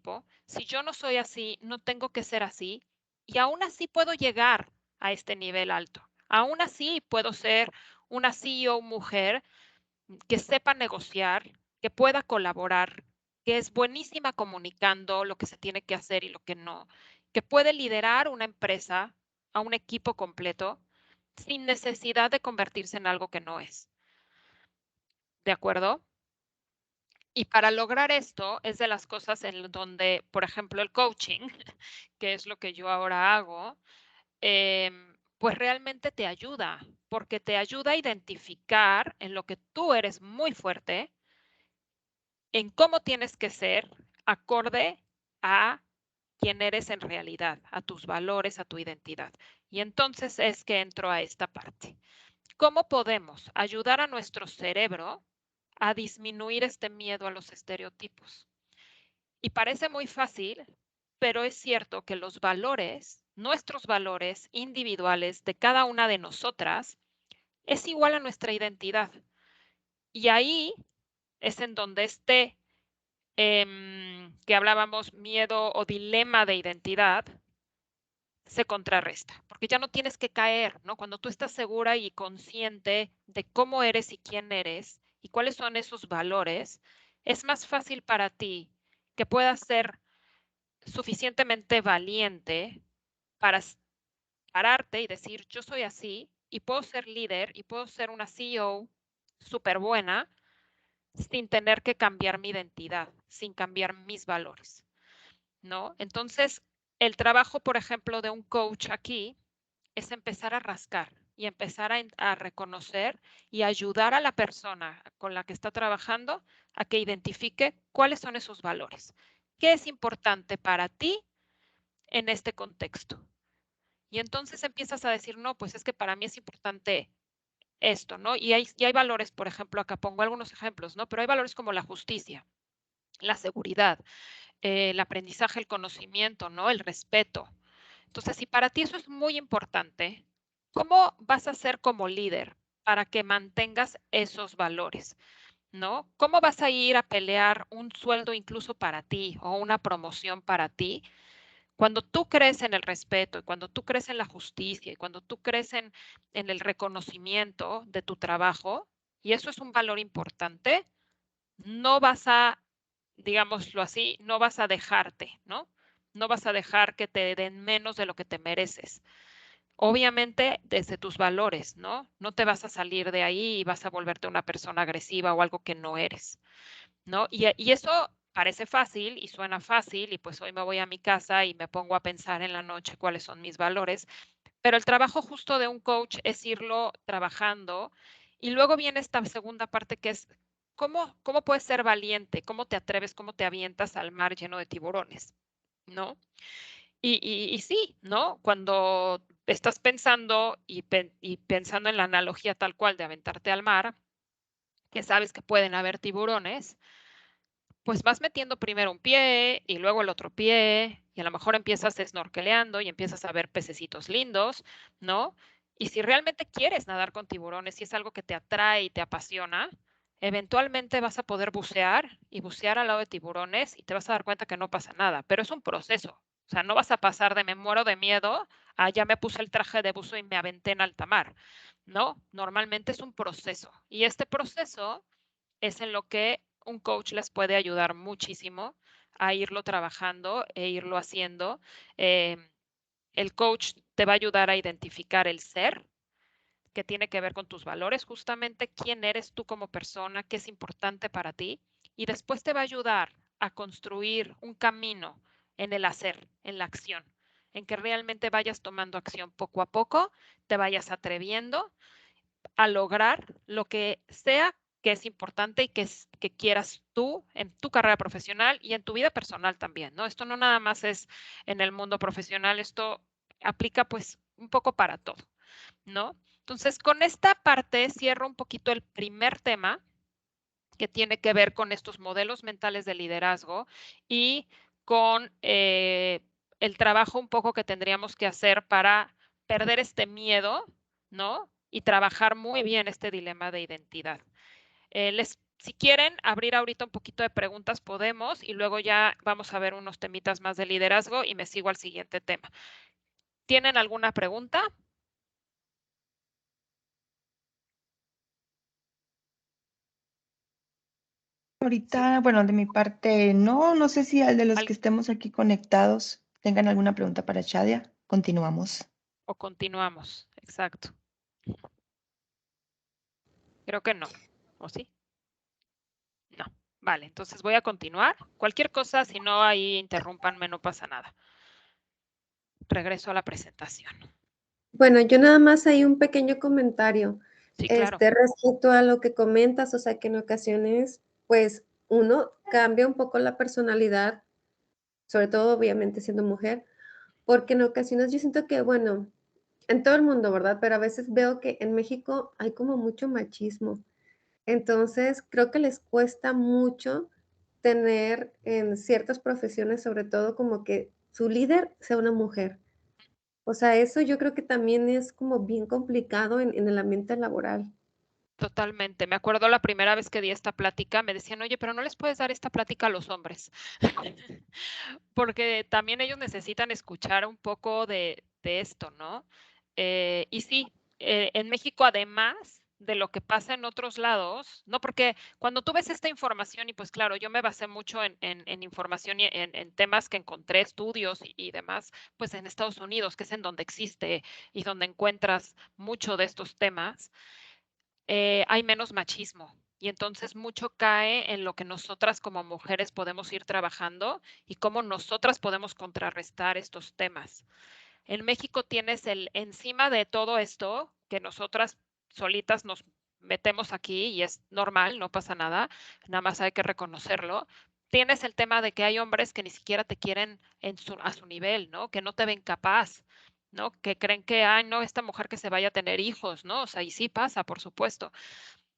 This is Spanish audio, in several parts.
equipo, si yo no soy así, no tengo que ser así, y aún así puedo llegar a este nivel alto. Aún así puedo ser una CEO mujer que sepa negociar, que pueda colaborar, que es buenísima comunicando lo que se tiene que hacer y lo que no, que puede liderar una empresa a un equipo completo sin necesidad de convertirse en algo que no es. ¿De acuerdo? Y para lograr esto es de las cosas en donde, por ejemplo, el coaching, que es lo que yo ahora hago, pues realmente te ayuda, porque te ayuda a identificar en lo que tú eres muy fuerte, en cómo tienes que ser acorde a quién eres en realidad, a tus valores, a tu identidad. Y entonces es que entro a esta parte. ¿Cómo podemos ayudar a nuestro cerebro a disminuir este miedo a los estereotipos? Y parece muy fácil, pero es cierto que los valores, nuestros valores individuales de cada una de nosotras, es igual a nuestra identidad. Y ahí es en donde que hablábamos, miedo o dilema de identidad, se contrarresta, porque ya no tienes que caer, ¿no? Cuando tú estás segura y consciente de cómo eres y quién eres y cuáles son esos valores, es más fácil para ti que puedas ser suficientemente valiente para pararte y decir, yo soy así y puedo ser líder y puedo ser una CEO súper buena sin tener que cambiar mi identidad, sin cambiar mis valores, ¿no? Entonces, el trabajo, por ejemplo, de un coach aquí es empezar a rascar y empezar a reconocer y ayudar a la persona con la que está trabajando a que identifique cuáles son esos valores. ¿Qué es importante para ti en este contexto? Y entonces empiezas a decir, no, pues es que para mí es importante esto, ¿no? Y hay valores, por ejemplo, acá pongo algunos ejemplos, ¿no? Pero hay valores como la justicia, la seguridad, el aprendizaje, el conocimiento, ¿no? El respeto. Entonces, si para ti eso es muy importante, ¿cómo vas a ser como líder para que mantengas esos valores? ¿No? ¿Cómo vas a ir a pelear un sueldo incluso para ti o una promoción para ti cuando tú crees en el respeto, y cuando tú crees en la justicia, y cuando tú crees en el reconocimiento de tu trabajo, y eso es un valor importante, no vas a, digámoslo así, no vas a dejarte, ¿no? No vas a dejar que te den menos de lo que te mereces. Obviamente, desde tus valores, ¿no? No te vas a salir de ahí y vas a volverte una persona agresiva o algo que no eres. ¿No? Y eso parece fácil y suena fácil, y pues hoy me voy a mi casa y me pongo a pensar en la noche cuáles son mis valores, pero el trabajo justo de un coach es irlo trabajando y luego viene esta segunda parte que es cómo puedes ser valiente, cómo te atreves, cómo te avientas al mar lleno de tiburones, ¿no? Y sí, ¿no? Cuando estás pensando y pensando en la analogía tal cual de aventarte al mar, que sabes que pueden haber tiburones, pues vas metiendo primero un pie y luego el otro pie, y a lo mejor empiezas snorkeleando y empiezas a ver pececitos lindos, ¿no? Y si realmente quieres nadar con tiburones, si es algo que te atrae y te apasiona, eventualmente vas a poder bucear y bucear al lado de tiburones y te vas a dar cuenta que no pasa nada, pero es un proceso. O sea, no vas a pasar de me muero de miedo a ya me puse el traje de buzo y me aventé en alta mar, ¿no? Normalmente es un proceso. Y este proceso es en lo que un coach les puede ayudar muchísimo a irlo trabajando e irlo haciendo. Em, el coach te va a ayudar a identificar el ser, que tiene que ver con tus valores, justamente quién eres tú como persona, qué es importante para ti, y después te va a ayudar a construir un camino en el hacer, en la acción, en que realmente vayas tomando acción poco a poco, te vayas atreviendo a lograr lo que sea que es importante y que quieras tú en tu carrera profesional y en tu vida personal también, ¿no? Esto no nada más es en el mundo profesional, esto aplica pues un poco para todo, ¿no? Entonces, con esta parte cierro un poquito el primer tema que tiene que ver con estos modelos mentales de liderazgo y con el trabajo un poco que tendríamos que hacer para perder este miedo, ¿no? Y trabajar muy bien este dilema de identidad. Les Si quieren abrir ahorita un poquito de preguntas, podemos, y luego ya vamos a ver unos temitas más de liderazgo y me sigo al siguiente tema. ¿Tienen alguna pregunta? Ahorita, bueno, de mi parte, no sé si al de los que estemos aquí conectados tengan alguna pregunta para Shadia. Continuamos. ¿O continuamos? Exacto. Creo que no. ¿O sí? No. Vale, entonces voy a continuar. Cualquier cosa, si no, ahí interrúmpanme, no pasa nada. Regreso a la presentación. Bueno, yo nada más hay un pequeño comentario. Sí, claro. Respecto a lo que comentas, o sea, que en ocasiones, pues, uno cambia un poco la personalidad, sobre todo, obviamente, siendo mujer, porque en ocasiones yo siento que, bueno, en todo el mundo, ¿verdad? Pero a veces veo que en México hay como mucho machismo. Entonces, creo que les cuesta mucho tener en ciertas profesiones, sobre todo, como que su líder sea una mujer. O sea, eso yo creo que también es como bien complicado en el ambiente laboral. Totalmente. Me acuerdo la primera vez que di esta plática, me decían, oye, pero no les puedes dar esta plática a los hombres, porque también ellos necesitan escuchar un poco de esto, ¿no? Y sí, en México, además de lo que pasa en otros lados, ¿no? Porque cuando tú ves esta información, y pues claro, yo me basé mucho en información y en temas que encontré, estudios y demás, pues en Estados Unidos, que es en donde existe y donde encuentras mucho de estos temas, hay menos machismo. Y entonces mucho cae en lo que nosotras como mujeres podemos ir trabajando y cómo nosotras podemos contrarrestar estos temas. En México tienes el encima de todo esto que nosotras solitas nos metemos aquí y es normal, no pasa nada, nada más hay que reconocerlo. Tienes el tema de que hay hombres que ni siquiera te quieren a su nivel, ¿no? Que no te ven capaz, ¿no? Que creen que, ay, no, esta mujer que se vaya a tener hijos, ¿no? O sea, y sí pasa, por supuesto,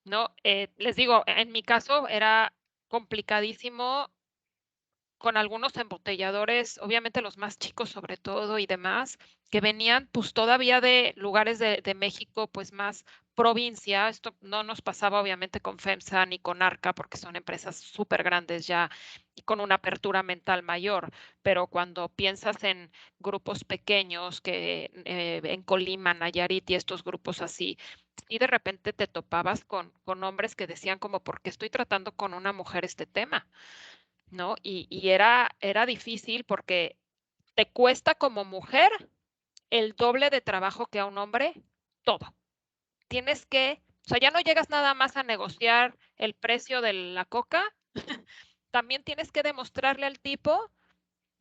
¿no? Les digo, en mi caso era complicadísimo con algunos embotelladores, obviamente los más chicos sobre todo y demás, que venían pues todavía de lugares de México pues más provincia. Esto no nos pasaba obviamente con FEMSA ni con ARCA porque son empresas súper grandes ya y con una apertura mental mayor, pero cuando piensas en grupos pequeños que en Colima, Nayarit y estos grupos así, y de repente te topabas con hombres que decían como, ¿por qué estoy tratando con una mujer este tema? ¿No? Y era difícil porque te cuesta como mujer el doble de trabajo que a un hombre, todo. Tienes que, o sea, ya no llegas nada más a negociar el precio de la coca, también tienes que demostrarle al tipo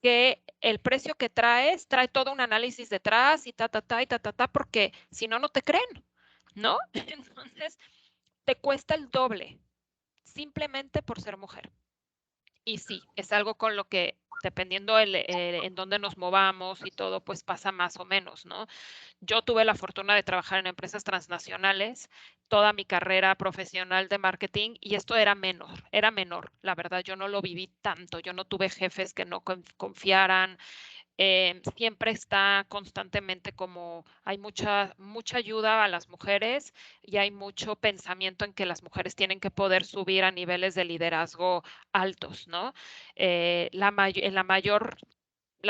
que el precio que traes trae todo un análisis detrás y ta, porque si no, no te creen, ¿no? Entonces, te cuesta el doble, simplemente por ser mujer. Y sí, es algo con lo que, dependiendo en dónde nos movamos y todo, pues pasa más o menos, ¿no? Yo tuve la fortuna de trabajar en empresas transnacionales toda mi carrera profesional de marketing y esto era menor. La verdad, yo no lo viví tanto. Yo no tuve jefes que no confiaran, siempre está constantemente como hay mucha ayuda a las mujeres y hay mucho pensamiento en que las mujeres tienen que poder subir a niveles de liderazgo altos, ¿no? En la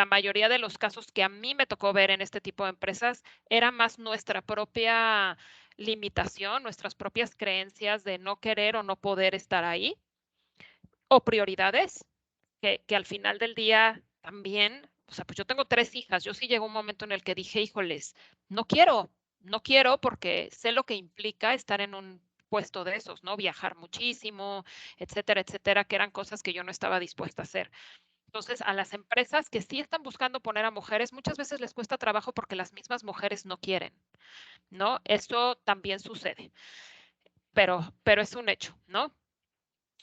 mayoría de los casos que a mí me tocó ver en este tipo de empresas era más nuestra propia limitación, nuestras propias creencias de no querer o no poder estar ahí, o prioridades que al final del día también, o sea, pues yo tengo 3 hijas, yo sí llegó un momento en el que dije, híjoles, no quiero porque sé lo que implica estar en un puesto de esos, ¿no? Viajar muchísimo, etcétera, que eran cosas que yo no estaba dispuesta a hacer. Entonces, a las empresas que sí están buscando poner a mujeres, muchas veces les cuesta trabajo porque las mismas mujeres no quieren, ¿no? Eso también sucede, pero es un hecho, ¿no?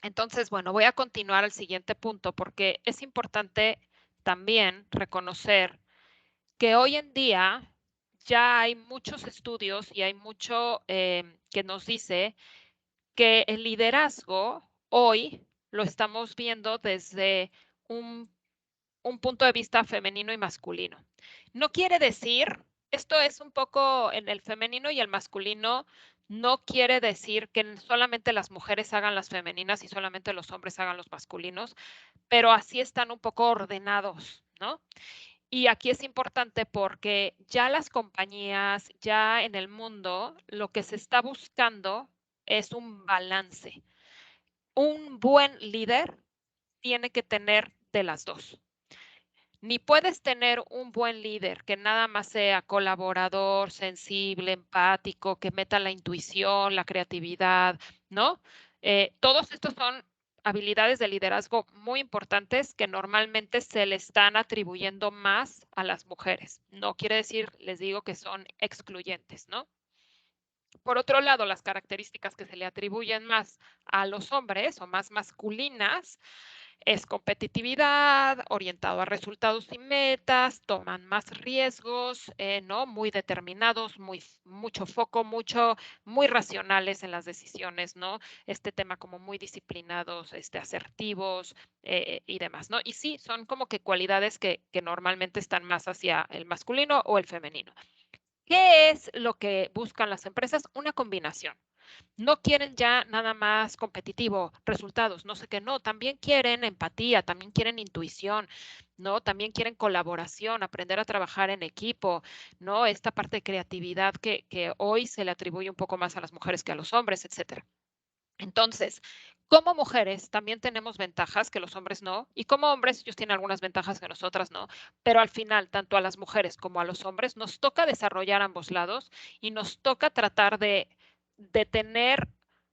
Entonces, bueno, voy a continuar al siguiente punto porque es importante también reconocer que hoy en día ya hay muchos estudios y hay mucho que nos dice que el liderazgo hoy lo estamos viendo desde un, un punto de vista femenino y masculino. No quiere decir, esto es un poco en el femenino y el masculino, No quiere decir que solamente las mujeres hagan las femeninas y solamente los hombres hagan los masculinos, pero así están un poco ordenados, ¿no? Y aquí es importante porque ya las compañías, ya en el mundo, lo que se está buscando es un balance. Un buen líder tiene que tener de las dos. Ni puedes tener un buen líder que nada más sea colaborador, sensible, empático, que meta la intuición, la creatividad, ¿no? Todos estos son habilidades de liderazgo muy importantes que normalmente se le están atribuyendo más a las mujeres. No quiere decir, les digo, que son excluyentes, ¿no? Por otro lado, las características que se le atribuyen más a los hombres o más masculinas es competitividad, orientado a resultados y metas, toman más riesgos, ¿no? Muy determinados, mucho foco, muy racionales en las decisiones, ¿no? Este tema como muy disciplinados, asertivos y demás, ¿no? Y sí, son como que cualidades que normalmente están más hacia el masculino o el femenino. ¿Qué es lo que buscan las empresas? Una combinación. No quieren ya nada más competitivo, resultados, no sé qué, no, también quieren empatía, también quieren intuición, ¿no? También quieren colaboración, aprender a trabajar en equipo, ¿no? Esta parte de creatividad que hoy se le atribuye un poco más a las mujeres que a los hombres, etcétera. Entonces, como mujeres también tenemos ventajas que los hombres no, y como hombres ellos tienen algunas ventajas que nosotras no, pero al final, tanto a las mujeres como a los hombres, nos toca desarrollar ambos lados y nos toca tratar de tener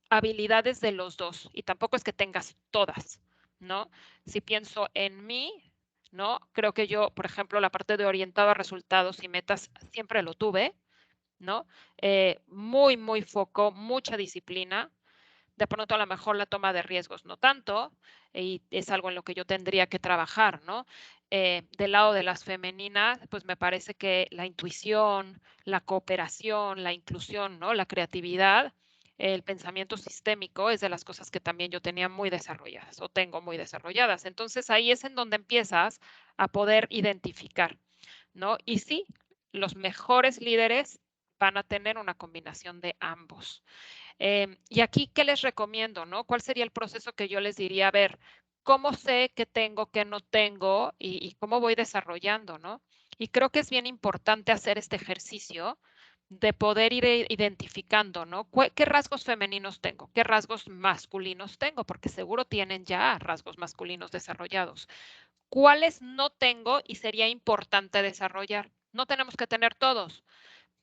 habilidades de los dos, y tampoco es que tengas todas, ¿no? Si pienso en mí, ¿no? Creo que yo, por ejemplo, la parte de orientado a resultados y metas siempre lo tuve, ¿no? Muy foco, mucha disciplina. De pronto a lo mejor la toma de riesgos no tanto, y es algo en lo que yo tendría que trabajar, ¿no? Del lado de las femeninas, pues me parece que la intuición, la cooperación, la inclusión, ¿no? La creatividad, el pensamiento sistémico es de las cosas que también yo tenía muy desarrolladas o tengo muy desarrolladas. Entonces ahí es en donde empiezas a poder identificar, ¿no? Y sí, los mejores líderes van a tener una combinación de ambos. Y aquí, ¿qué les recomiendo, no? ¿Cuál sería el proceso que yo les diría? A ver, ¿cómo sé qué tengo, qué no tengo y cómo voy desarrollando, no? Y creo que es bien importante hacer este ejercicio de poder ir identificando, ¿no? ¿Qué rasgos femeninos tengo? ¿Qué rasgos masculinos tengo? Porque seguro tienen ya rasgos masculinos desarrollados. ¿Cuáles no tengo y sería importante desarrollar? No tenemos que tener todos,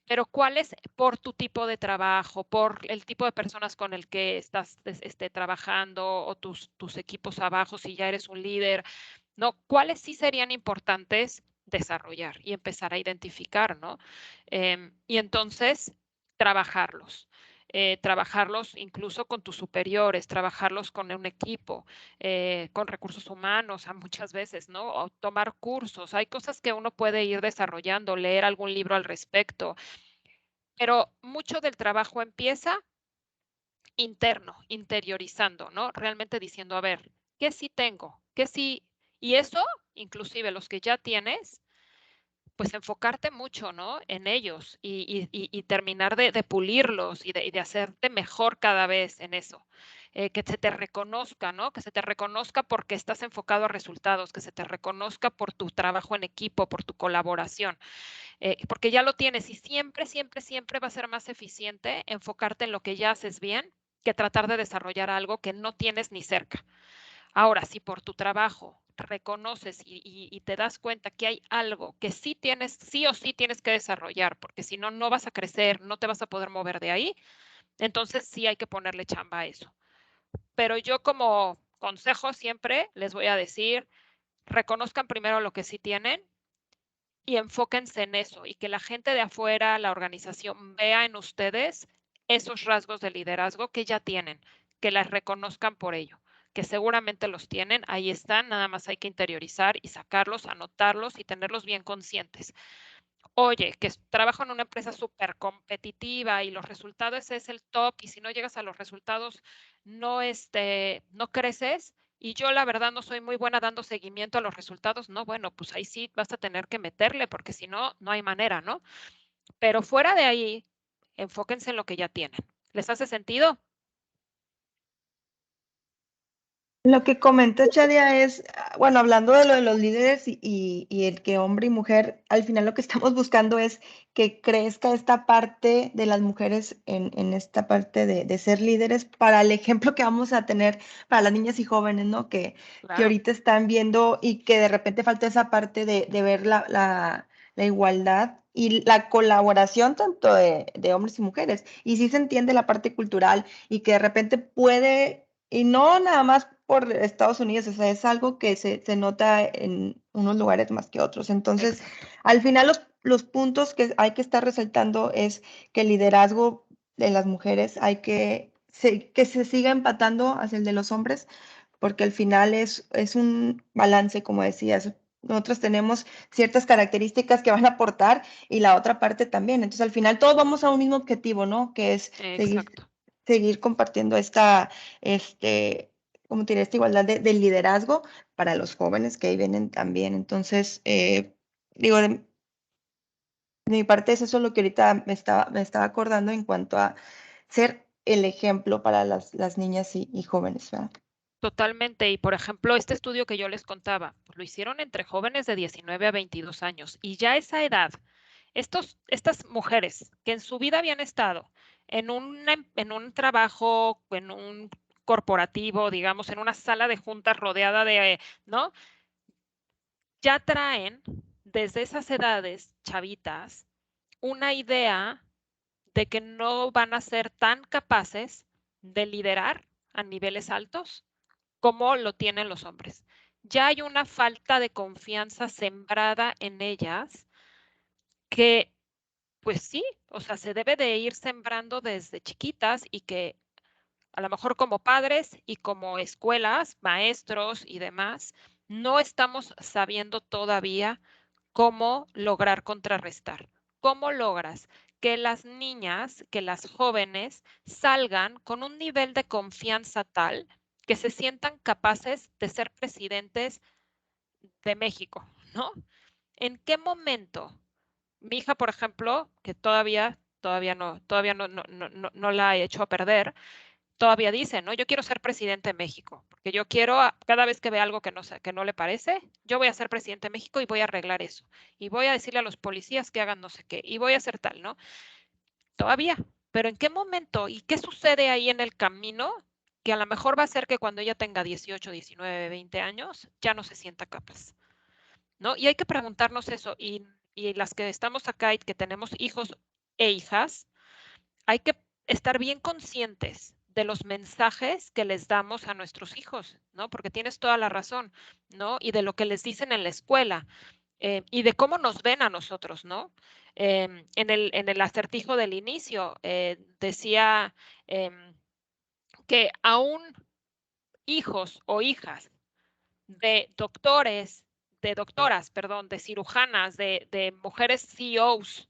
pero ¿cuáles por tu tipo de trabajo, por el tipo de personas con el que estás trabajando o tus equipos abajo, si ya eres un líder, ¿no? ¿Cuáles sí serían importantes desarrollar y empezar a identificar, ¿no? Y entonces trabajarlos. Trabajarlos incluso con tus superiores, trabajarlos con un equipo, con recursos humanos, muchas veces, ¿no? O tomar cursos. Hay cosas que uno puede ir desarrollando, leer algún libro al respecto, pero mucho del trabajo empieza interno, interiorizando, ¿no? Realmente diciendo, a ver, ¿qué sí tengo? ¿Qué sí? Y eso, inclusive los que ya tienes, pues enfocarte mucho, ¿no? En ellos y terminar de pulirlos y de hacerte mejor cada vez en eso. Que se te reconozca, ¿no? Que se te reconozca porque estás enfocado a resultados, que se te reconozca por tu trabajo en equipo, por tu colaboración, porque ya lo tienes y siempre va a ser más eficiente enfocarte en lo que ya haces bien que tratar de desarrollar algo que no tienes ni cerca. Ahora, si por tu trabajo reconoces y te das cuenta que hay algo que sí tienes, sí o sí tienes que desarrollar, porque si no, no vas a crecer, no te vas a poder mover de ahí, entonces sí hay que ponerle chamba a eso. Pero yo como consejo siempre les voy a decir, reconozcan primero lo que sí tienen y enfóquense en eso y que la gente de afuera, la organización, vea en ustedes esos rasgos de liderazgo que ya tienen, que las reconozcan por ello, que seguramente los tienen, ahí están, nada más hay que interiorizar y sacarlos, anotarlos y tenerlos bien conscientes. Oye, que trabajo en una empresa súper competitiva y los resultados es el top y si no llegas a los resultados no, no creces. Y yo la verdad no soy muy buena dando seguimiento a los resultados, no, bueno, pues ahí sí vas a tener que meterle porque si no, no hay manera, ¿no? Pero fuera de ahí, enfóquense en lo que ya tienen. ¿Les hace sentido? Lo que comenta Chadia es, bueno, hablando de lo de los líderes y el que hombre y mujer, al final lo que estamos buscando es que crezca esta parte de las mujeres en esta parte de ser líderes para el ejemplo que vamos a tener para las niñas y jóvenes, ¿no? Que Claro, ahorita están viendo y que de repente falta esa parte de ver la igualdad y la colaboración tanto de hombres y mujeres. Y sí se entiende la parte cultural y que de repente puede, y no nada más por Estados Unidos, o sea, es algo que se nota en unos lugares más que otros. Entonces, exacto. al final los puntos que hay que estar resaltando es que el liderazgo de las mujeres hay que se siga empatando hacia el de los hombres, porque al final es un balance, como decías. Nosotros tenemos ciertas características que van a aportar y la otra parte también. Entonces, al final todos vamos a un mismo objetivo, ¿no? Que es Exacto. seguir compartiendo este, como te diré, esta igualdad de liderazgo para los jóvenes que ahí vienen también. Entonces, digo, de mi parte es eso lo que ahorita me estaba acordando en cuanto a ser el ejemplo para las niñas y jóvenes, ¿verdad? Totalmente. Y por ejemplo, este estudio que yo les contaba, pues, lo hicieron entre jóvenes de 19 a 22 años y ya a esa edad, estas mujeres que en su vida habían estado en un trabajo, en un corporativo, digamos, en una sala de juntas rodeada de, ¿no? Ya traen desde esas edades chavitas una idea de que no van a ser tan capaces de liderar a niveles altos como lo tienen los hombres. Ya hay una falta de confianza sembrada en ellas que, pues sí, o sea, se debe de ir sembrando desde chiquitas y que a lo mejor como padres y como escuelas, maestros y demás, no estamos sabiendo todavía cómo lograr contrarrestar. ¿Cómo logras que las niñas, que las jóvenes salgan con un nivel de confianza tal que se sientan capaces de ser presidentes de México, ¿no? ¿En qué momento mi hija, por ejemplo, que todavía no la he hecho a perder, todavía dice, ¿no? Yo quiero ser presidente de México, porque yo quiero, cada vez que ve algo que no le parece, yo voy a ser presidente de México y voy a arreglar eso. Y voy a decirle a los policías que hagan no sé qué. Y voy a hacer tal, ¿no? Todavía. Pero ¿en qué momento y qué sucede ahí en el camino que a lo mejor va a ser que cuando ella tenga 18, 19, 20 años, ya no se sienta capaz, ¿no? Y hay que preguntarnos eso. Y las que estamos acá y que tenemos hijos e hijas, hay que estar bien conscientes de los mensajes que les damos a nuestros hijos, ¿no? Porque tienes toda la razón, ¿no? Y de lo que les dicen en la escuela y de cómo nos ven a nosotros, ¿no? En el acertijo del inicio decía que aún hijos o hijas de doctores, de doctoras, perdón, de cirujanas, de mujeres CEOs,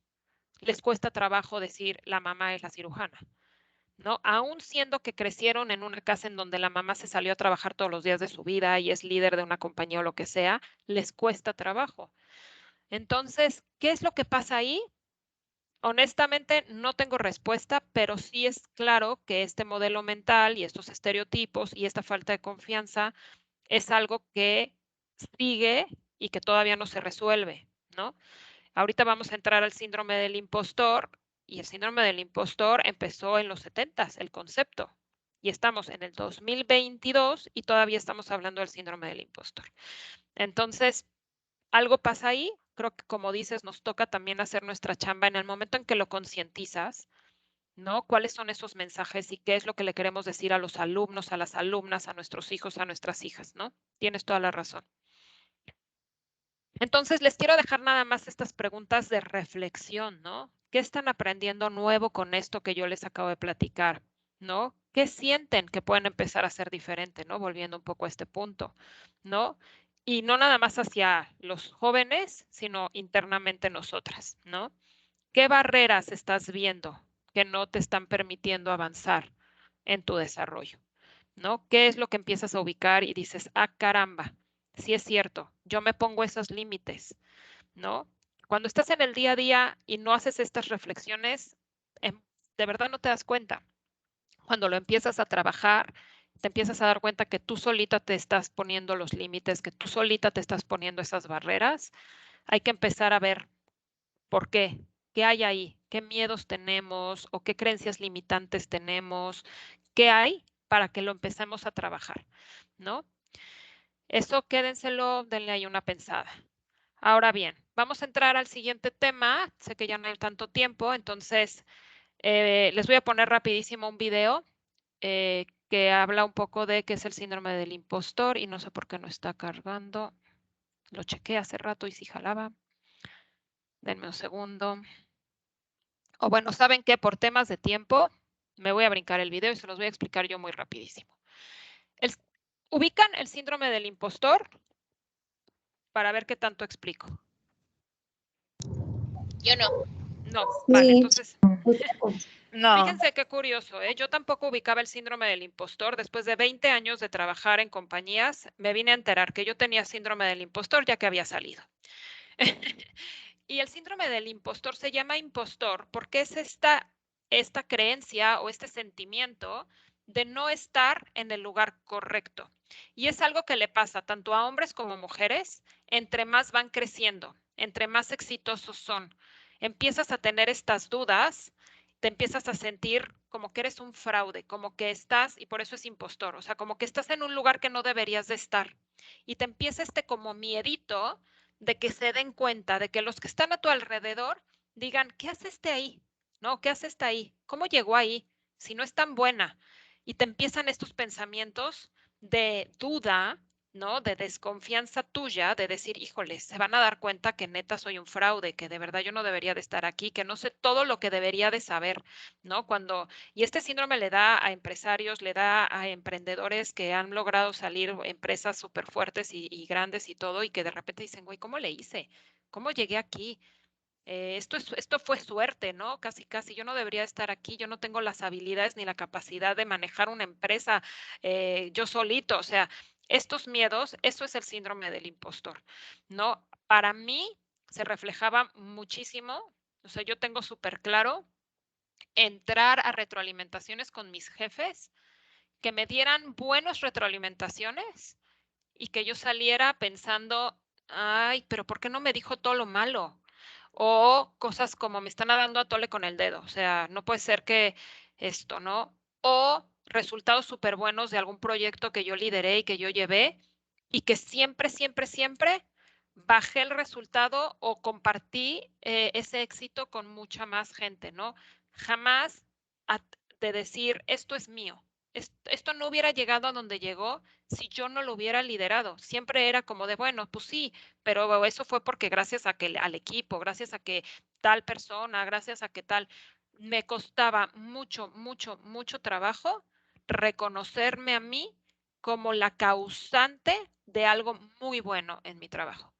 les cuesta trabajo decir la mamá es la cirujana. ¿No? Aún siendo que crecieron en una casa en donde la mamá se salió a trabajar todos los días de su vida y es líder de una compañía o lo que sea, les cuesta trabajo. Entonces, ¿qué es lo que pasa ahí? Honestamente, no tengo respuesta, pero sí es claro que este modelo mental y estos estereotipos y esta falta de confianza es algo que sigue y que todavía no se resuelve, ¿no? Ahorita vamos a entrar al síndrome del impostor y el síndrome del impostor empezó en los 70s, el concepto. Y estamos en el 2022 y todavía estamos hablando del síndrome del impostor. Entonces, algo pasa ahí. Creo que como dices, nos toca también hacer nuestra chamba en el momento en que lo concientizas, ¿no? ¿Cuáles son esos mensajes y qué es lo que le queremos decir a los alumnos, a las alumnas, a nuestros hijos, a nuestras hijas, ¿no? Tienes toda la razón. Entonces, les quiero dejar nada más estas preguntas de reflexión, ¿no? ¿Qué están aprendiendo nuevo con esto que yo les acabo de platicar? ¿No? ¿Qué sienten que pueden empezar a ser diferente, ¿no? Volviendo un poco a este punto, ¿no? Y no nada más hacia los jóvenes, sino internamente nosotras, ¿no? ¿Qué barreras estás viendo que no te están permitiendo avanzar en tu desarrollo? ¿No? ¿Qué es lo que empiezas a ubicar y dices, ah, caramba, sí es cierto, yo me pongo esos límites, ¿no? Cuando estás en el día a día y no haces estas reflexiones, de verdad no te das cuenta. cuando lo empiezas a trabajar, te empiezas a dar cuenta que tú solita te estás poniendo los límites, que tú solita te estás poniendo esas barreras. Hay que empezar a ver por qué, qué hay ahí, qué miedos tenemos o qué creencias limitantes tenemos, qué hay para que lo empecemos a trabajar, ¿no? Eso quédenselo, denle ahí una pensada. Ahora bien, vamos a entrar al siguiente tema. Sé que ya no hay tanto tiempo, entonces les voy a poner rapidísimo un video que habla un poco de qué es el síndrome del impostor y no sé por qué no está cargando. Lo chequé hace rato y sí jalaba. Denme un segundo. O bueno, ¿saben qué? Por temas de tiempo, me voy a brincar el video y se los voy a explicar yo muy rapidísimo. ¿Ubican el síndrome del impostor? Para ver qué tanto explico. Yo no. No, vale, Sí, entonces, muy poco. No. fíjense qué curioso, ¿eh? Yo tampoco ubicaba el síndrome del impostor. Después de 20 años de trabajar en compañías, me vine a enterar que yo tenía síndrome del impostor ya que había salido. Y el síndrome del impostor se llama impostor porque es esta creencia o este sentimiento de no estar en el lugar correcto. Y es algo que le pasa tanto a hombres como mujeres entre más van creciendo, entre más exitosos son. Empiezas a tener estas dudas, te empiezas a sentir como que eres un fraude, como que estás, y por eso es impostor, o sea, como que estás en un lugar que no deberías de estar. Y te empieza como miedito de que se den cuenta, de que los que están a tu alrededor digan, ¿qué hace ahí? ¿No? ¿Qué hace ahí? ¿Cómo llegó ahí? Si no es tan buena. Y te empiezan estos pensamientos de duda, ¿no? De desconfianza tuya, de decir, híjole, se van a dar cuenta que neta soy un fraude, que de verdad yo no debería de estar aquí, que no sé todo lo que debería de saber, ¿no? Y este síndrome le da a empresarios, le da a emprendedores que han logrado salir empresas súper fuertes y grandes y todo, y que de repente dicen, güey, ¿cómo le hice? ¿Cómo llegué aquí? Esto fue suerte, ¿no? Casi, casi, yo no debería estar aquí, yo no tengo las habilidades ni la capacidad de manejar una empresa yo solito, o sea, estos miedos, eso es el síndrome del impostor, ¿no? Para mí se reflejaba muchísimo, o sea, yo tengo súper claro entrar a retroalimentaciones con mis jefes, que me dieran buenas retroalimentaciones y que yo saliera pensando, ay, pero ¿por qué no me dijo todo lo malo? O cosas como me están dando a tole con el dedo, o sea, no puede ser que esto, ¿no? O resultados súper buenos de algún proyecto que yo lideré y que yo llevé y que siempre, siempre, siempre bajé el resultado o compartí ese éxito con mucha más gente, ¿no? Jamás de decir, esto es mío. Esto no hubiera llegado a donde llegó si yo no lo hubiera liderado. Siempre era como de, bueno, pues sí, pero eso fue porque gracias a que al equipo, gracias a que tal persona, gracias a que tal, me costaba mucho, mucho, mucho trabajo reconocerme a mí como la causante de algo muy bueno en mi trabajo,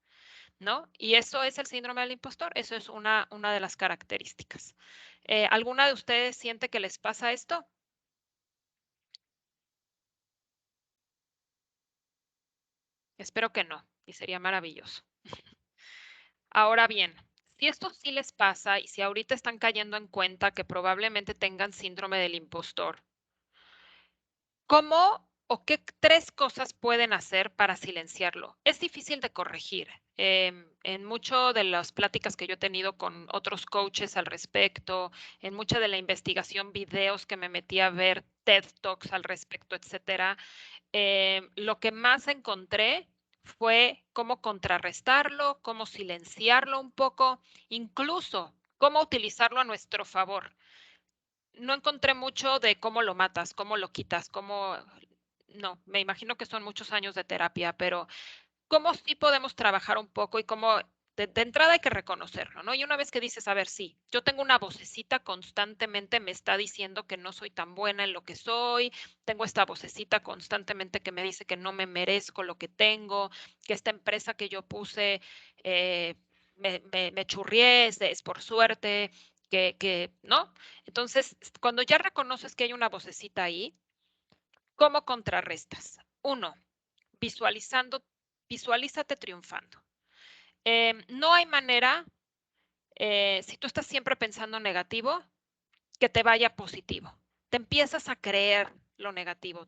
¿no? Y eso es el síndrome del impostor, eso es una de las características. ¿Alguna de ustedes siente que les pasa esto? Espero que no, y sería maravilloso. Ahora bien, si esto sí les pasa y si ahorita están cayendo en cuenta que probablemente tengan síndrome del impostor, ¿cómo o qué 3 cosas pueden hacer para silenciarlo? Es difícil de corregir. En mucho de las pláticas que yo he tenido con otros coaches al respecto, en mucha de la investigación, videos que me metí a ver, TED Talks al respecto, etcétera, lo que más encontré fue cómo contrarrestarlo, cómo silenciarlo un poco, incluso cómo utilizarlo a nuestro favor. No encontré mucho de cómo lo matas, cómo lo quitas, cómo... No, me imagino que son muchos años de terapia, pero cómo sí podemos trabajar un poco y cómo de entrada hay que reconocerlo, ¿no? Y una vez que dices, a ver, sí, yo tengo una vocecita constantemente me está diciendo que no soy tan buena en lo que soy, tengo esta vocecita constantemente que me dice que no me merezco lo que tengo, que esta empresa que yo puse me churrié, es por suerte, ¿no? Entonces, cuando ya reconoces que hay una vocecita ahí, ¿cómo contrarrestas? 1, visualízate triunfando. No hay manera, si tú estás siempre pensando negativo, que te vaya positivo. te empiezas a creer lo negativo.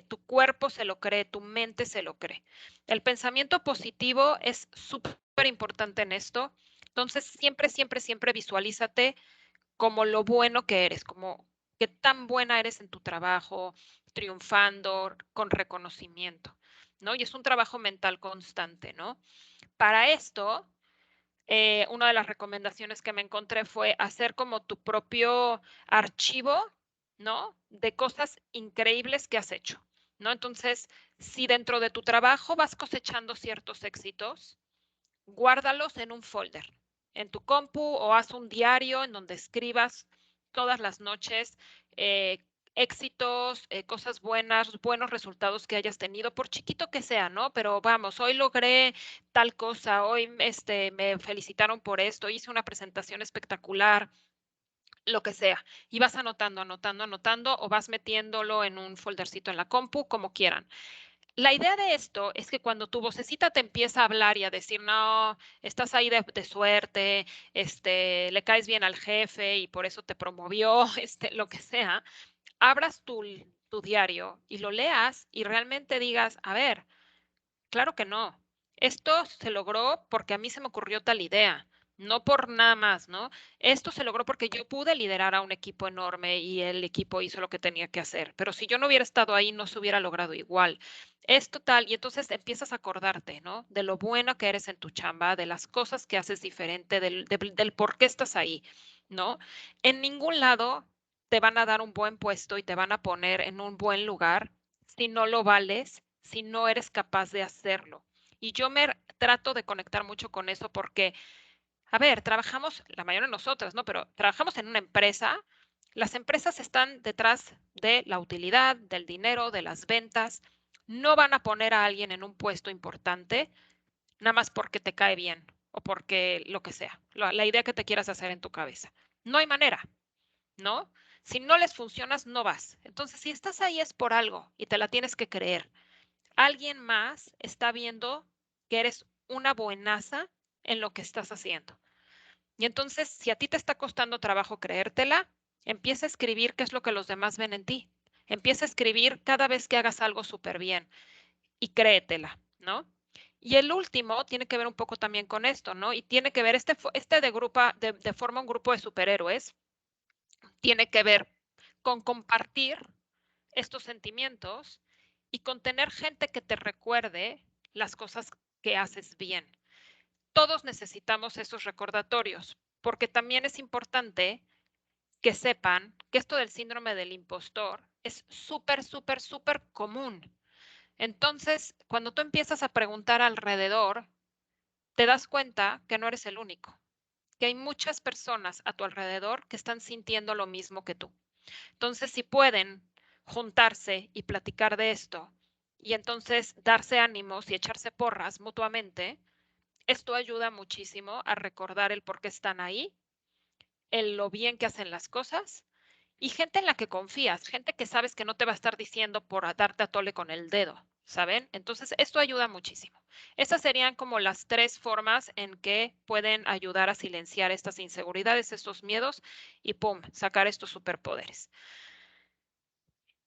Tu cuerpo se lo cree, tu mente se lo cree. El pensamiento positivo es súper importante en esto. Entonces, siempre, siempre, siempre visualízate como lo bueno que eres, como qué tan buena eres en tu trabajo, triunfando, con reconocimiento, ¿no? Y es un trabajo mental constante, ¿no? Para esto, una de las recomendaciones que me encontré fue hacer como tu propio archivo, ¿no? De cosas increíbles que has hecho, ¿no? Entonces, si dentro de tu trabajo vas cosechando ciertos éxitos, guárdalos en un folder, en tu compu o haz un diario en donde escribas todas las noches éxitos, cosas buenas, buenos resultados que hayas tenido, por chiquito que sea, ¿no? Pero vamos, hoy logré tal cosa, hoy me felicitaron por esto, hice una presentación espectacular, lo que sea. Y vas anotando, anotando, anotando o vas metiéndolo en un foldercito en la compu, como quieran. La idea de esto es que cuando tu vocecita te empieza a hablar y a decir, no, estás ahí de suerte, le caes bien al jefe y por eso te promovió, lo que sea, abras tu diario y lo leas y realmente digas, a ver, claro que no. Esto se logró porque a mí se me ocurrió tal idea, no por nada más, ¿no? Esto se logró porque yo pude liderar a un equipo enorme y el equipo hizo lo que tenía que hacer. Pero si yo no hubiera estado ahí, no se hubiera logrado igual. Es total, y entonces empiezas a acordarte, ¿no? De lo bueno que eres en tu chamba, de las cosas que haces diferente, del por qué estás ahí, ¿no? En ningún lado te van a dar un buen puesto y te van a poner en un buen lugar si no lo vales, si no eres capaz de hacerlo. Y yo me trato de conectar mucho con eso porque, a ver, trabajamos, la mayoría de nosotras, ¿no? Pero trabajamos en una empresa. Las empresas están detrás de la utilidad, del dinero, de las ventas. No van a poner a alguien en un puesto importante nada más porque te cae bien o porque lo que sea, la idea que te quieras hacer en tu cabeza. No hay manera, ¿no? Si no les funcionas, no vas. Entonces, si estás ahí es por algo y te la tienes que creer. Alguien más está viendo que eres una buenaza en lo que estás haciendo. Y entonces, si a ti te está costando trabajo creértela, empieza a escribir qué es lo que los demás ven en ti. Empieza a escribir cada vez que hagas algo súper bien y créetela, ¿no? Y el último tiene que ver un poco también con esto, ¿no? Y tiene que ver, de forma un grupo de superhéroes, tiene que ver con compartir estos sentimientos y con tener gente que te recuerde las cosas que haces bien. Todos necesitamos esos recordatorios, porque también es importante que sepan que esto del síndrome del impostor es súper, súper, súper común. Entonces, cuando tú empiezas a preguntar alrededor, te das cuenta que no eres el único, que hay muchas personas a tu alrededor que están sintiendo lo mismo que tú. Entonces, si pueden juntarse y platicar de esto y entonces darse ánimos y echarse porras mutuamente, esto ayuda muchísimo a recordar el por qué están ahí, lo bien que hacen las cosas y gente en la que confías, gente que sabes que no te va a estar diciendo por darte a tole con el dedo, ¿saben? Entonces, esto ayuda muchísimo. Esas serían como las 3 formas en que pueden ayudar a silenciar estas inseguridades, estos miedos y pum, sacar estos superpoderes.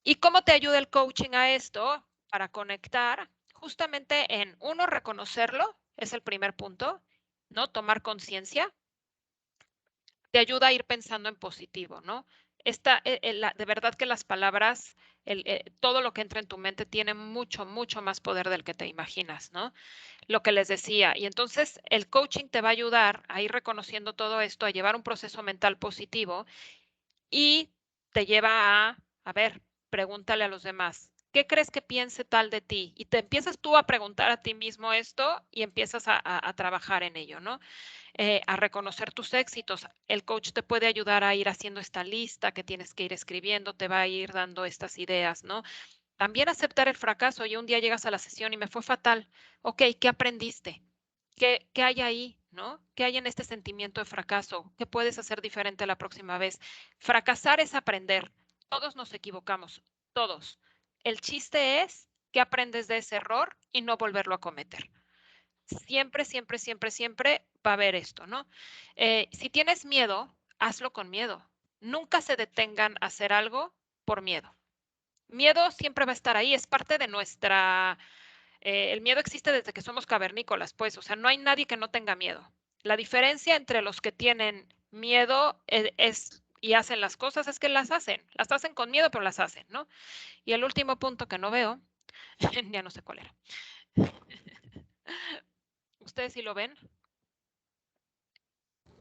¿Y cómo te ayuda el coaching a esto? Para conectar, justamente en uno, reconocerlo, es el primer punto, ¿no? Tomar conciencia, te ayuda a ir pensando en positivo, ¿no? De verdad que las palabras, todo lo que entra en tu mente tiene mucho, mucho más poder del que te imaginas, ¿no? Lo que les decía. Y entonces el coaching te va a ayudar a ir reconociendo todo esto, a llevar un proceso mental positivo y te lleva a ver, pregúntale a los demás, ¿qué crees que piense tal de ti? Y te empiezas tú a preguntar a ti mismo esto y empiezas a trabajar en ello, ¿no? A reconocer tus éxitos. El coach te puede ayudar a ir haciendo esta lista que tienes que ir escribiendo, te va a ir dando estas ideas, ¿no? También aceptar el fracaso y un día llegas a la sesión y me fue fatal. Ok, ¿qué aprendiste? ¿Qué hay ahí? ¿No? ¿Qué hay en este sentimiento de fracaso? ¿Qué puedes hacer diferente la próxima vez? Fracasar es aprender. Todos nos equivocamos, todos. El chiste es que aprendes de ese error y no volverlo a cometer. Siempre, siempre, siempre, siempre va a haber esto, ¿no? Si tienes miedo, hazlo con miedo. Nunca se detengan a hacer algo por miedo. Miedo siempre va a estar ahí, es parte de nuestra... el miedo existe desde que somos cavernícolas, pues, o sea, no hay nadie que no tenga miedo. La diferencia entre los que tienen miedo y hacen las cosas es que las hacen con miedo, pero las hacen, ¿no? Y el último punto que no veo, ya no sé cuál era. ¿Ustedes sí lo ven?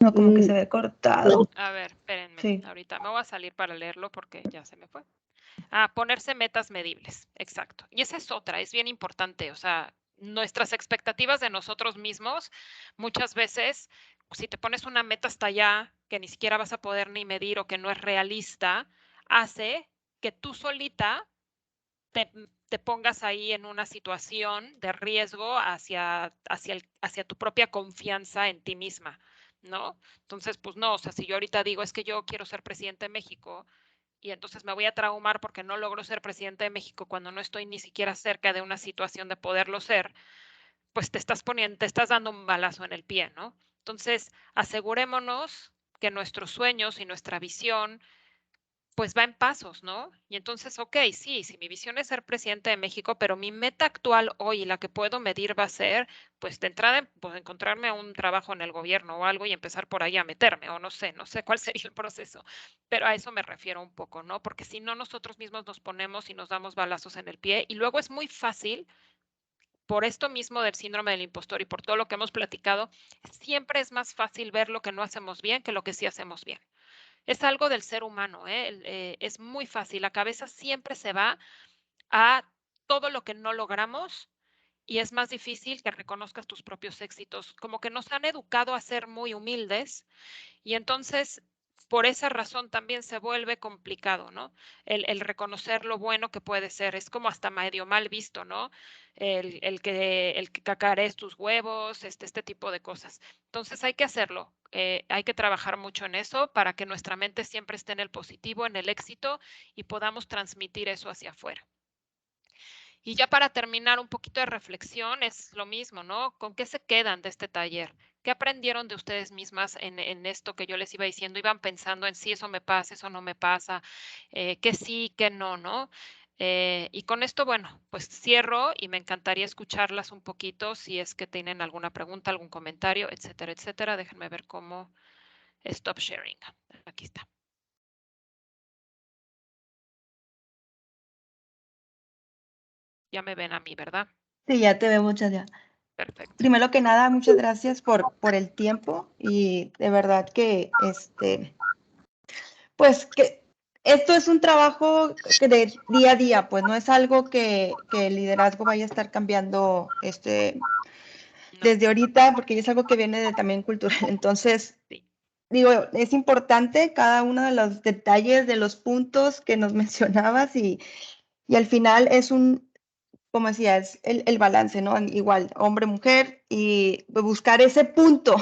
No, como que se ve cortado. A ver, espérenme, Sí. ahorita me voy a salir para leerlo porque ya se me fue. Ponerse metas medibles, exacto. Y esa es otra, es bien importante, o sea, nuestras expectativas de nosotros mismos, muchas veces, si te pones una meta hasta allá, que ni siquiera vas a poder ni medir o que no es realista, hace que tú solita te pongas ahí en una situación de riesgo hacia tu propia confianza en ti misma, ¿no? Entonces, pues no, o sea, si yo ahorita digo es que yo quiero ser presidente de México, y entonces me voy a traumar porque no logro ser presidente de México cuando no estoy ni siquiera cerca de una situación de poderlo ser, pues te estás dando un balazo en el pie, ¿no? Entonces, asegurémonos que nuestros sueños y nuestra visión pues va en pasos, ¿no? Y entonces, ok, sí, mi visión es ser presidente de México, pero mi meta actual hoy y la que puedo medir va a ser, pues de entrada, pues encontrarme un trabajo en el gobierno o algo y empezar por ahí a meterme, o no sé cuál sería el proceso, pero a eso me refiero un poco, ¿no? Porque si no, nosotros mismos nos ponemos y nos damos balazos en el pie y luego es muy fácil, por esto mismo del síndrome del impostor y por todo lo que hemos platicado, siempre es más fácil ver lo que no hacemos bien que lo que sí hacemos bien. Es algo del ser humano, ¿eh? Es muy fácil. La cabeza siempre se va a todo lo que no logramos y es más difícil que reconozcas tus propios éxitos. Como que nos han educado a ser muy humildes y entonces por esa razón también se vuelve complicado, ¿no? El reconocer lo bueno que puede ser. Es como hasta medio mal visto, ¿no? El que cacarees tus huevos, este tipo de cosas. Entonces hay que hacerlo. Hay que trabajar mucho en eso para que nuestra mente siempre esté en el positivo, en el éxito y podamos transmitir eso hacia afuera. Y ya para terminar, un poquito de reflexión, es lo mismo, ¿no? ¿Con qué se quedan de este taller? ¿Qué aprendieron de ustedes mismas en esto que yo les iba diciendo? Iban pensando en si eso me pasa, eso no me pasa, que sí, que no, ¿no? Y con esto, bueno, pues cierro y me encantaría escucharlas un poquito si es que tienen alguna pregunta, algún comentario, etcétera, etcétera. Déjenme ver cómo stop sharing. Aquí está. Ya me ven a mí, ¿verdad? Sí, ya te veo, muchas ya. Perfecto. Primero que nada, muchas gracias por el tiempo y de verdad que pues que esto es un trabajo que de día a día, pues no es algo que el liderazgo vaya a estar cambiando No, desde ahorita, porque es algo que viene también cultural. Entonces, sí. digo, es importante cada uno de los detalles, de los puntos que nos mencionabas y al final es como decía, es el balance, ¿no? Igual, hombre-mujer y buscar ese punto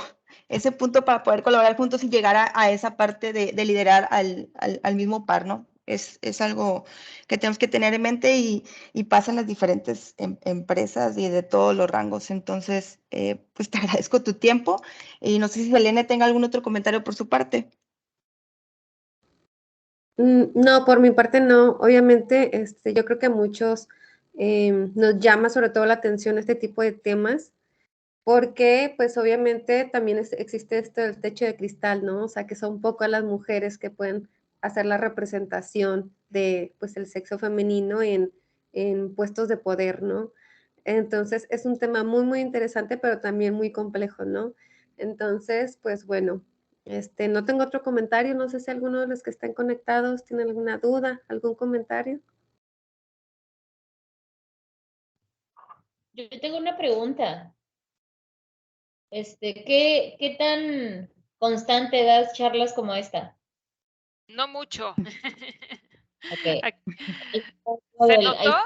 para poder colaborar juntos y llegar a esa parte de liderar al mismo par, ¿no? Es algo que tenemos que tener en mente y pasa en las diferentes empresas y de todos los rangos. Entonces, pues te agradezco tu tiempo y no sé si Selene tenga algún otro comentario por su parte. No, por mi parte no. Obviamente, yo creo que a muchos nos llama sobre todo la atención este tipo de temas, porque pues obviamente también existe esto del techo de cristal, ¿no? O sea, que son pocas las mujeres que pueden hacer la representación de pues el sexo femenino en puestos de poder, ¿no? Entonces es un tema muy, muy interesante, pero también muy complejo, ¿no? Entonces, pues bueno, no tengo otro comentario, no sé si alguno de los que están conectados tiene alguna duda, algún comentario. Yo tengo una pregunta. ¿Qué tan constante das charlas como esta? No mucho. Ok. ¿Se notó?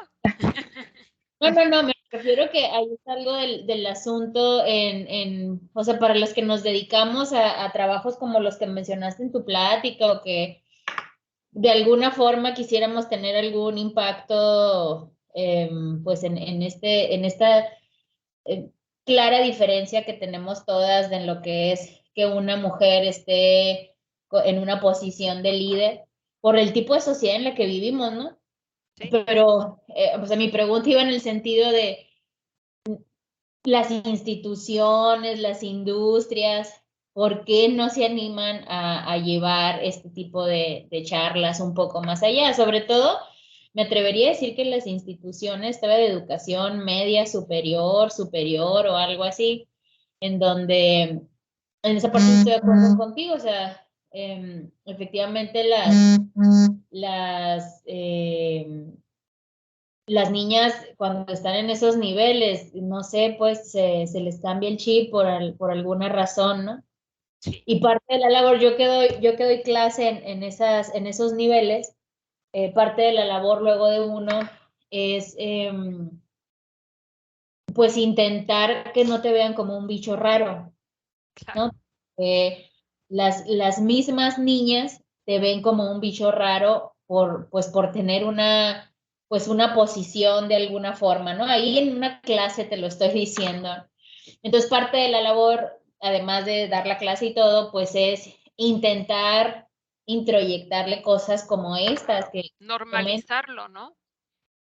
No, me refiero que ahí es algo del asunto o sea, para los que nos dedicamos a trabajos como los que mencionaste en tu plática o que de alguna forma quisiéramos tener algún impacto, pues en esta clara diferencia que tenemos todas en lo que es que una mujer esté en una posición de líder. por el tipo de sociedad en la que vivimos, ¿no? Sí. Pero, o sea, mi pregunta iba en el sentido de las instituciones, las industrias, ¿por qué no se animan a llevar este tipo de charlas un poco más allá? Sobre todo, me atrevería a decir que las instituciones, tal vez de educación media, superior o algo así, en donde en esa parte estoy de acuerdo contigo, o sea, efectivamente las niñas cuando están en esos niveles, no sé, pues se les cambia el chip por alguna razón, ¿no? Sí. Y parte de la labor, yo que doy clase en esos niveles, parte de la labor luego de uno es pues intentar que no te vean como un bicho raro, Claro. ¿no? Las mismas niñas te ven como un bicho raro por tener pues una posición de alguna forma, ¿no? Ahí en una clase te lo estoy diciendo. Entonces, parte de la labor, además de dar la clase y todo, pues es intentar introyectarle cosas como estas que comentan. Normalizarlo, ¿no?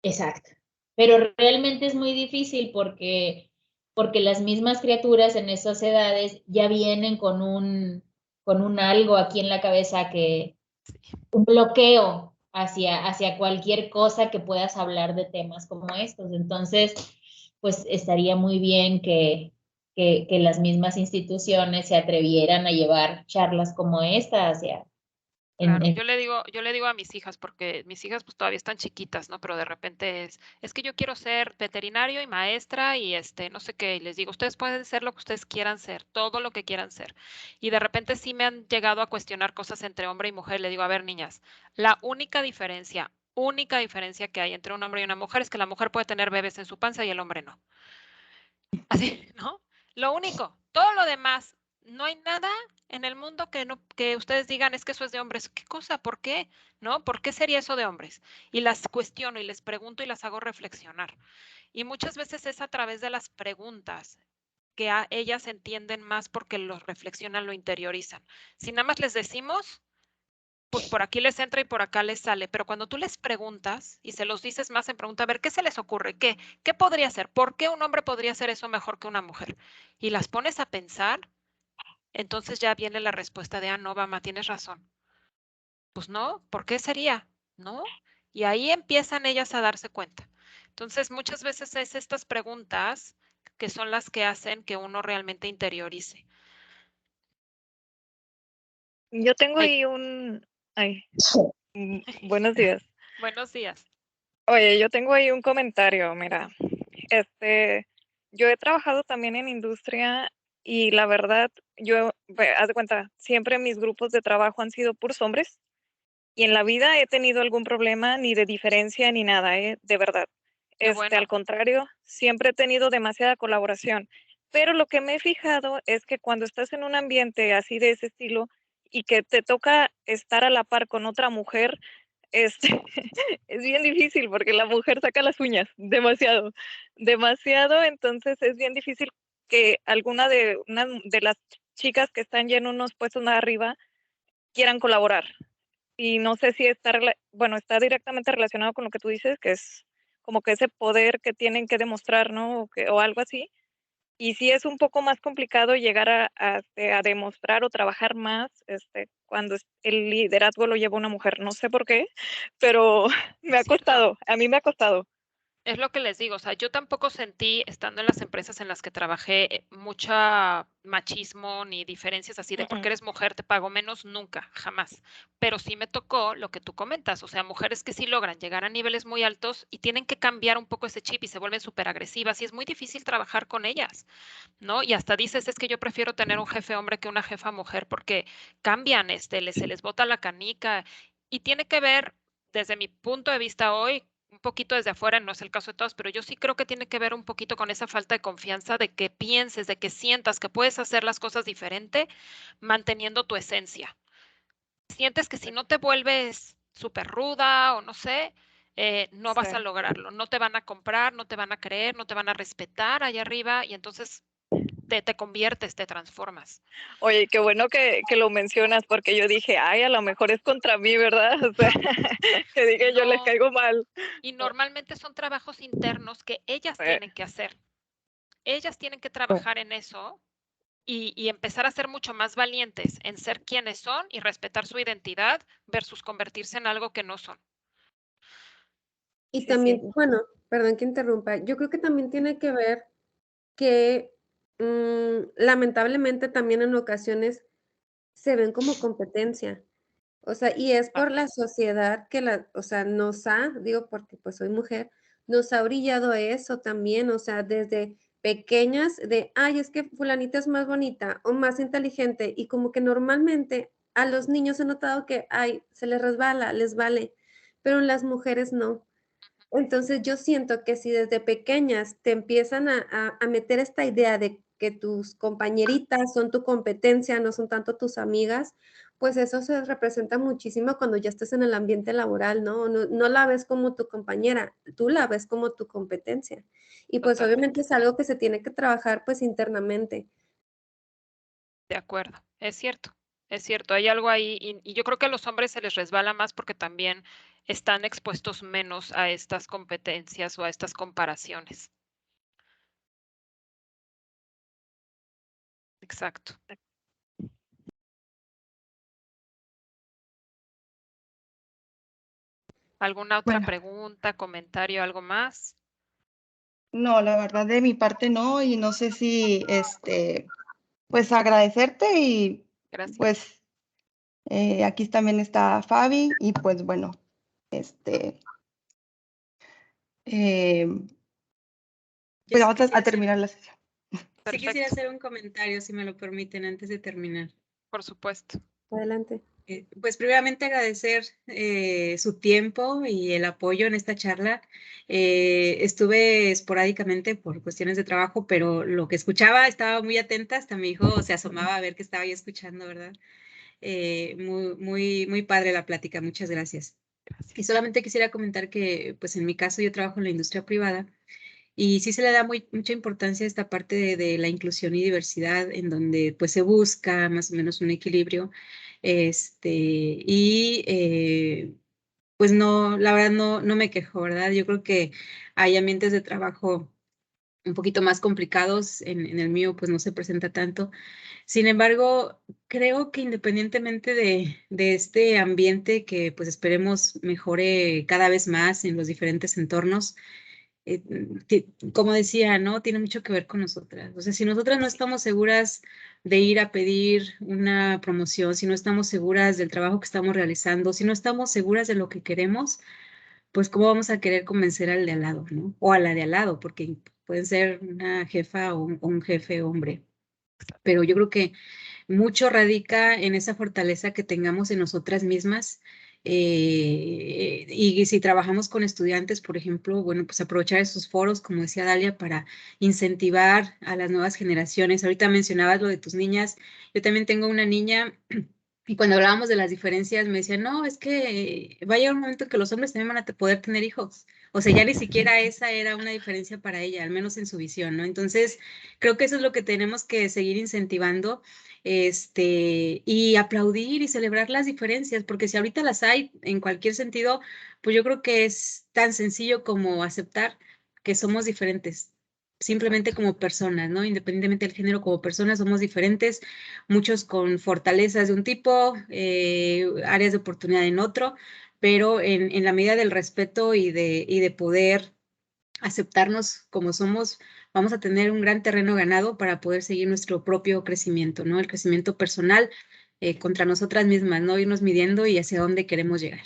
Exacto. Pero realmente es muy difícil porque las mismas criaturas en esas edades ya vienen con un algo aquí en la cabeza un bloqueo hacia cualquier cosa que puedas hablar de temas como estos. Entonces, pues estaría muy bien que las mismas instituciones se atrevieran a llevar charlas como esta Claro, yo le digo a mis hijas, porque mis hijas pues todavía están chiquitas, ¿no? Pero de repente es que yo quiero ser veterinario y maestra y no sé qué, y les digo, ustedes pueden ser lo que ustedes quieran ser, todo lo que quieran ser. Y de repente sí me han llegado a cuestionar cosas entre hombre y mujer, le digo, a ver, niñas, la única diferencia que hay entre un hombre y una mujer es que la mujer puede tener bebés en su panza y el hombre no. Así, ¿no? Lo único, todo lo demás, no hay nada en el mundo que ustedes digan es que eso es de hombres. ¿Qué cosa? ¿Por qué? ¿No? ¿Por qué sería eso de hombres? Y las cuestiono y les pregunto y las hago reflexionar. Y muchas veces es a través de las preguntas que a ellas entienden más porque lo reflexionan, lo interiorizan. Si nada más les decimos, pues por aquí les entra y por acá les sale, pero cuando tú les preguntas y se los dices más en pregunta, a ver, ¿qué se les ocurre? ¿Qué podría ser? ¿Por qué un hombre podría hacer eso mejor que una mujer? Y las pones a pensar, entonces ya viene la respuesta de, no, mamá, tienes razón. Pues no, ¿por qué sería? ¿No? Y ahí empiezan ellas a darse cuenta. Entonces, muchas veces es estas preguntas que son las que hacen que uno realmente interiorice. Yo tengo Ay, ahí buenos días. buenos días. Oye, yo tengo ahí un comentario, mira, yo he trabajado también en industria y la verdad, haz de cuenta, siempre mis grupos de trabajo han sido puros hombres y en la vida he tenido algún problema ni de diferencia ni nada, de verdad. Qué bueno. Al contrario, siempre he tenido demasiada colaboración, pero lo que me he fijado es que cuando estás en un ambiente así de ese estilo y que te toca estar a la par con otra mujer, este, es bien difícil porque la mujer saca las uñas demasiado, demasiado, entonces es bien difícil que una de las chicas que están ya en unos puestos más arriba quieran colaborar. Y no sé si está directamente relacionado con lo que tú dices, que es como que ese poder que tienen que demostrar, ¿no? O algo así. Y sí es un poco más complicado llegar a demostrar o trabajar más cuando el liderazgo lo lleva una mujer. No sé por qué, pero me ha Cierto. costado, a mí me ha costado. Es lo que les digo, o sea, yo tampoco sentí, estando en las empresas en las que trabajé, mucha machismo ni diferencias así de porque eres mujer te pago menos, nunca, jamás. Pero sí me tocó lo que tú comentas, o sea, mujeres que sí logran llegar a niveles muy altos y tienen que cambiar un poco ese chip y se vuelven súper agresivas y es muy difícil trabajar con ellas, ¿no? Y hasta dices, es que yo prefiero tener un jefe hombre que una jefa mujer porque cambian, se les bota la canica y tiene que ver, desde mi punto de vista hoy, un poquito desde afuera, no es el caso de todos, pero yo sí creo que tiene que ver un poquito con esa falta de confianza, de que pienses, de que sientas que puedes hacer las cosas diferente, manteniendo tu esencia. Sientes que si no te vuelves súper ruda o no sé, no vas a Sí. lograrlo, no te van a comprar, no te van a creer, no te van a respetar allá arriba y entonces te conviertes, te transformas. Oye, qué bueno que lo mencionas, porque yo dije, ay, a lo mejor es contra mí, ¿verdad? O sea, que dije, yo les No, caigo mal. y normalmente son trabajos internos que ellas Eh, tienen que hacer. Ellas tienen que trabajar en eso y empezar a ser mucho más valientes en ser quienes son y respetar su identidad versus convertirse en algo que no son. Y Sí, también, sí. bueno, perdón que interrumpa, yo creo que también tiene que ver que lamentablemente también en ocasiones se ven como competencia. O sea, y es por la sociedad que o sea, digo porque pues soy mujer, nos ha brillado eso también, o sea, desde pequeñas de, ay, es que fulanita es más bonita o más inteligente y como que normalmente a los niños he notado que, ay, se les resbala, les vale, pero en las mujeres no. Entonces yo siento que si desde pequeñas te empiezan a meter esta idea de que tus compañeritas son tu competencia, no son tanto tus amigas, pues eso se representa muchísimo cuando ya estés en el ambiente laboral, ¿no? No la ves como tu compañera, tú la ves como tu competencia. Y pues obviamente Totalmente. es algo que se tiene que trabajar pues internamente. De acuerdo, es cierto, es cierto. Hay algo ahí y yo creo que a los hombres se les resbala más porque también están expuestos menos a estas competencias o a estas comparaciones. Exacto. ¿Alguna otra Bueno, pregunta, comentario, algo más? no, la verdad de mi parte no, y no sé si, pues agradecerte y Gracias. pues aquí también está Fabi y pues bueno, eh, Yo pues sí vamos a quisiera hacer, terminar la sesión. sí quisiera Perfecto, hacer un comentario, si me lo permiten, antes de terminar. por supuesto. Adelante. Pues primeramente agradecer su tiempo y el apoyo en esta charla. Estuve esporádicamente por cuestiones de trabajo, pero lo que escuchaba estaba muy atenta, hasta mi hijo se asomaba a ver que estaba yo escuchando, ¿verdad? Muy padre la plática, muchas gracias. Y solamente quisiera comentar que, pues en mi caso, yo trabajo en la industria privada. Y sí se le da mucha importancia a esta parte de la inclusión y diversidad, en donde pues se busca más o menos un equilibrio. Pues no, la verdad no me quejo, ¿verdad? Yo creo que hay ambientes de trabajo un poquito más complicados, en el mío pues no se presenta tanto. Sin embargo, creo que independientemente de este ambiente que pues esperemos mejore cada vez más en los diferentes entornos, como decía, ¿no? Tiene mucho que ver con nosotras. O sea, si nosotras no estamos seguras de ir a pedir una promoción, si no estamos seguras del trabajo que estamos realizando, si no estamos seguras de lo que queremos, pues cómo vamos a querer convencer al de al lado, ¿no? O a la de al lado, porque pueden ser una jefa o un jefe hombre. Pero yo creo que mucho radica en esa fortaleza que tengamos en nosotras mismas. Y si trabajamos con estudiantes, por ejemplo, bueno, pues aprovechar esos foros, como decía Dalia, para incentivar a las nuevas generaciones. Ahorita mencionabas lo de tus niñas. Yo también tengo una niña y cuando hablábamos de las diferencias me decía, no, es que va a llegar un momento en que los hombres también van a poder tener hijos. O sea, ya ni siquiera esa era una diferencia para ella, al menos en su visión, ¿no? Entonces, creo que eso es lo que tenemos que seguir incentivando, y aplaudir y celebrar las diferencias, porque si ahorita las hay en cualquier sentido, pues yo creo que es tan sencillo como aceptar que somos diferentes, simplemente como personas, ¿no? Independientemente del género, como personas somos diferentes, muchos con fortalezas de un tipo, áreas de oportunidad en otro, pero en la medida del respeto y de poder aceptarnos como somos, vamos a tener un gran terreno ganado para poder seguir nuestro propio crecimiento, ¿no? El crecimiento personal contra nosotras mismas, ¿no? Irnos midiendo y hacia dónde queremos llegar.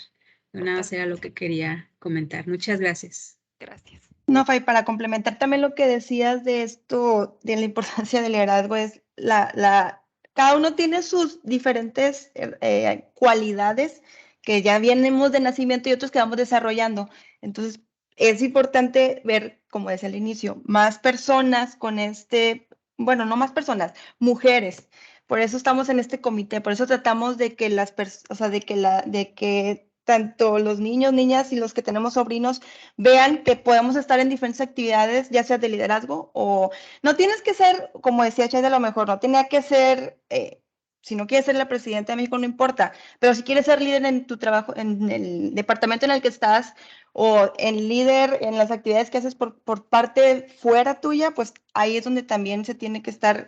Nada más era lo que quería comentar. Muchas gracias. Gracias. No, Fay, para complementar también lo que decías de esto, de la importancia del liderazgo, es cada uno tiene sus diferentes cualidades que ya venimos de nacimiento y otros que vamos desarrollando. Entonces, es importante ver, como decía al inicio, más personas con bueno, no más personas, mujeres. Por eso estamos en este comité, por eso tratamos de que o sea, de que tanto los niños, niñas y los que tenemos sobrinos vean que podemos estar en diferentes actividades, ya sea de liderazgo o no tienes que ser, como decía Chay, a lo mejor no tenía que ser, si no quieres ser la presidenta de México, no importa, pero si quieres ser líder en tu trabajo, en el departamento en el que estás o en líder en las actividades que haces por parte fuera tuya, pues ahí es donde también se tiene que estar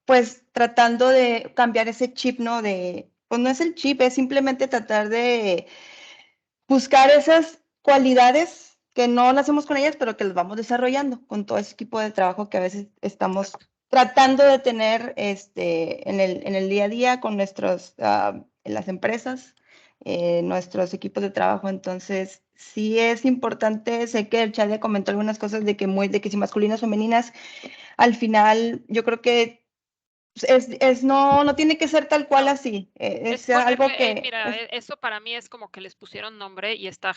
pues tratando de cambiar ese chip, ¿no? Pues no es el chip, es simplemente tratar de buscar esas cualidades que no nacemos con ellas, pero que las vamos desarrollando con todo ese equipo de trabajo que a veces estamos tratando de tener en el día a día con nuestros, en las empresas, nuestros equipos de trabajo. Entonces, sí es importante, sé que el chat ya comentó algunas cosas de que si masculinas, femeninas, al final yo creo que no tiene que ser tal cual No, así. Es es algo ponerle, que mira, eso para mí es como que les pusieron nombre y está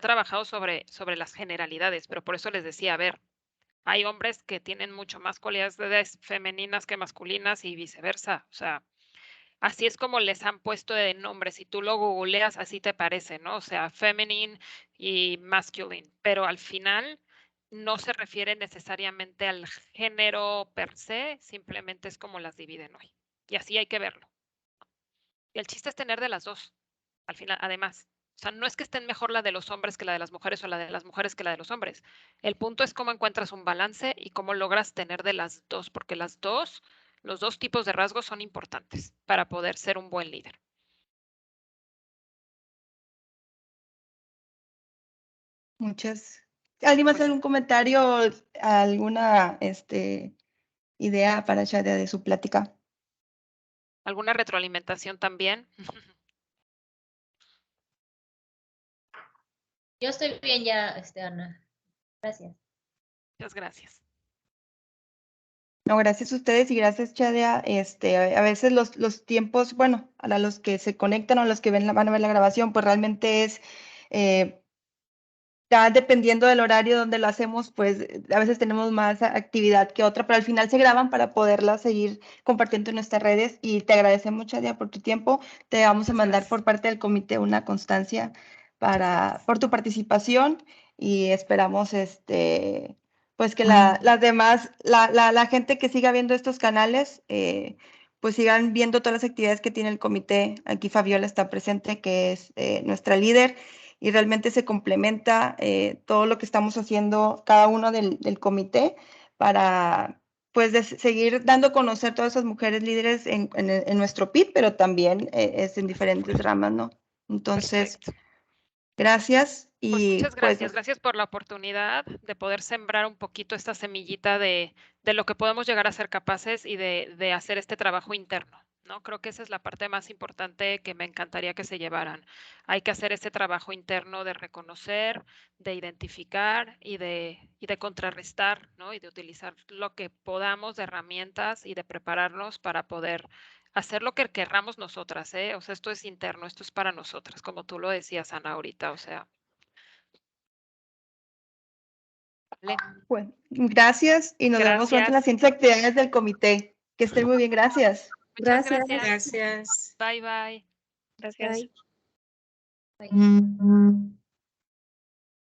trabajado sobre las generalidades, pero por eso les decía, a ver, hay hombres que tienen mucho más cualidades femeninas que masculinas y viceversa. O sea, así es como les han puesto de nombre. Si tú lo googleas, así te parece, ¿no? O sea, feminine y masculine. Pero al final no se refiere necesariamente al género per se, simplemente es como las dividen hoy. Y así hay que verlo. Y el chiste es tener de las dos, al final, además. O sea, no es que estén mejor la de los hombres que la de las mujeres o la de las mujeres que la de los hombres. El punto es cómo encuentras un balance y cómo logras tener de las dos, porque los dos tipos de rasgos son importantes para poder ser un buen líder. muchas. ¿Alguien más Pues, algún comentario, alguna idea para Shadia de su plática? ¿alguna retroalimentación también? Yo estoy bien ya, Ana. Gracias. Muchas gracias. No, gracias a ustedes y gracias, Shadia. A veces los tiempos, bueno, a los que se conectan o a los que van a ver la grabación, pues realmente es ya dependiendo del horario donde lo hacemos, pues a veces tenemos más actividad que otra, pero al final se graban para poderla seguir compartiendo en nuestras redes y te agradecemos, Shadia, por tu tiempo. Te vamos a Muchas mandar gracias. por parte del comité una constancia Muchas gracias. por tu participación y esperamos pues que las demás, la gente que siga viendo estos canales, pues sigan viendo todas las actividades que tiene el comité. Aquí Fabiola está presente, que es nuestra líder y realmente se complementa todo lo que estamos haciendo cada uno del comité para pues seguir dando a conocer todas esas mujeres líderes en nuestro PIB, pero también es en diferentes ramas, ¿no? Entonces, Perfecto. gracias Pues y muchas pues gracias. Gracias por la oportunidad de poder sembrar un poquito esta semillita de lo que podemos llegar a ser capaces y de hacer este trabajo interno, ¿no? Creo que esa es la parte más importante que me encantaría que se llevaran. Hay que hacer este trabajo interno de reconocer, de identificar y de contrarrestar, ¿no? Y de utilizar lo que podamos de herramientas y de prepararnos para poder hacer lo que querramos nosotras, ¿eh? O sea, esto es interno, esto es para nosotras, como tú lo decías, Ana, ahorita, o sea. Vale. bueno, gracias y nos vemos pronto en las Gracias. siguientes actividades del comité. Que estén muy bien, gracias. Muchas Gracias. gracias. Gracias. Bye, bye. Gracias. Bye.